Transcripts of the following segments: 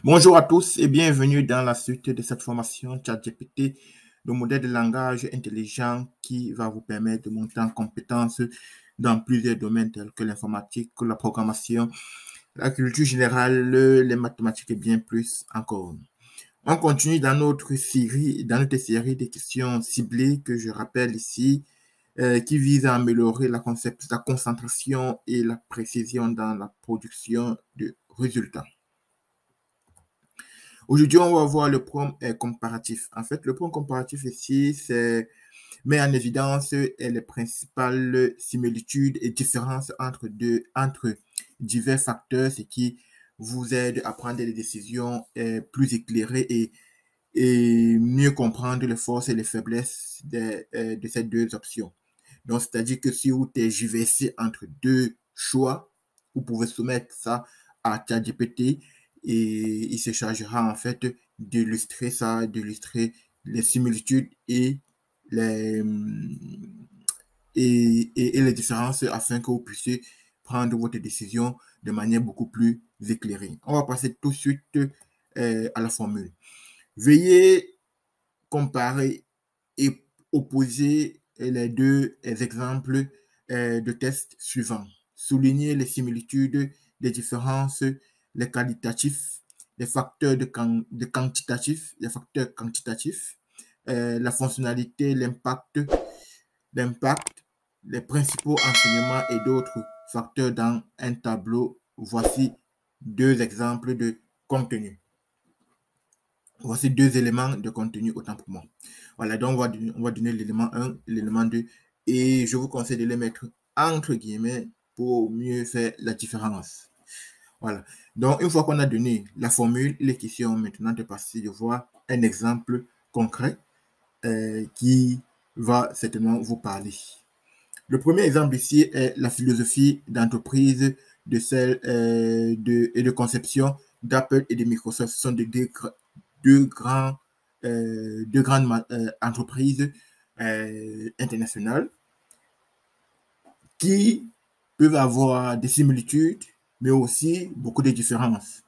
Bonjour à tous et bienvenue dans la suite de cette formation ChatGPT, le modèle de langage intelligent qui va vous permettre de monter en compétences dans plusieurs domaines tels que l'informatique, la programmation, la culture générale, les mathématiques et bien plus encore. On continue dans notre série de questions ciblées que je rappelle ici, qui vise à améliorer la concentration et la précision dans la production de résultats. Aujourd'hui, on va voir le prompt comparatif. En fait, le prompt comparatif ici, met en évidence les principales similitudes et différences entre divers facteurs, ce qui vous aide à prendre des décisions plus éclairées et mieux comprendre les forces et les faiblesses de ces deux options. Donc, c'est-à-dire que si vous tergiversez entre deux choix, vous pouvez soumettre ça à ChatGPT et il se chargera en fait d'illustrer ça, d'illustrer les similitudes les, et les différences afin que vous puissiez prendre votre décision de manière beaucoup plus éclairée. On va passer tout de suite à la formule. Veuillez comparer et opposer les deux exemples de tests suivants. Souligner les similitudes, les différences, les qualitatifs, les facteurs de quantitatifs, les facteurs quantitatifs, la fonctionnalité, l'impact, les principaux enseignements et d'autres facteurs dans un tableau. Voici deux exemples de contenu. Voici deux éléments de contenu autant pour moi. Voilà, donc on va donner l'élément 1, l'élément 2, et je vous conseille de les mettre entre guillemets pour mieux faire la différence. Voilà, donc une fois qu'on a donné la formule, les questions maintenant de passer de voir un exemple concret qui va certainement vous parler. Le premier exemple ici est la philosophie d'entreprise de celle et de conception d'Apple et de Microsoft. Ce sont deux grandes entreprises internationales qui peuvent avoir des similitudes, mais aussi beaucoup de différences.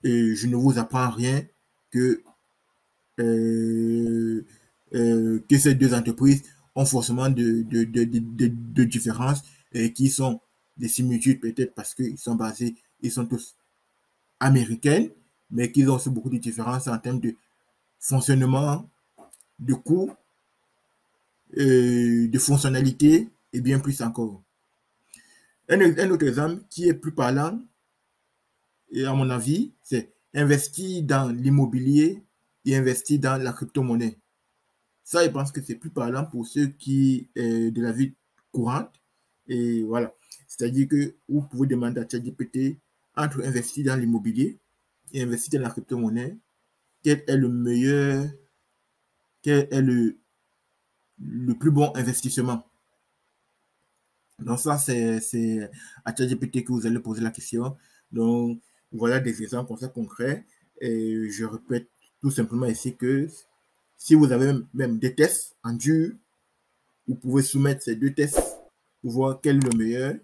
Et je ne vous apprends rien que ces deux entreprises ont forcément de différences et qui sont des similitudes peut-être parce qu'ils sont basés, ils sont tous américains, mais qu'ils ont aussi beaucoup de différences en termes de fonctionnement, de coûts, de fonctionnalité et bien plus encore. Un autre exemple qui est plus parlant, et à mon avis, c'est investir dans l'immobilier et investir dans la crypto-monnaie. Ça, je pense que c'est plus parlant pour ceux qui de la vie courante. Et voilà. C'est-à-dire que vous pouvez demander à ChatGPT entre investir dans l'immobilier et investir dans la crypto-monnaie, quel est le meilleur, quel est le plus bon investissement. Donc ça, c'est à ChatGPT que vous allez poser la question. Donc, voilà des exemples comme ça concrets. Et je répète tout simplement ici que si vous avez même des tests en dur, vous pouvez soumettre ces deux tests pour voir quel est le meilleur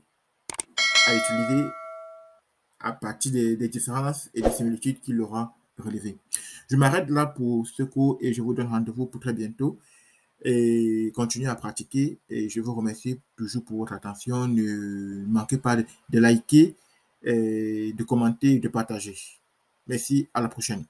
à utiliser à partir des différences et des similitudes qu'il aura relevées. Je m'arrête là pour ce cours et je vous donne rendez-vous pour très bientôt. Et continuez à pratiquer. Et je vous remercie toujours pour votre attention. Ne manquez pas de liker, de commenter et de partager. Merci, à la prochaine.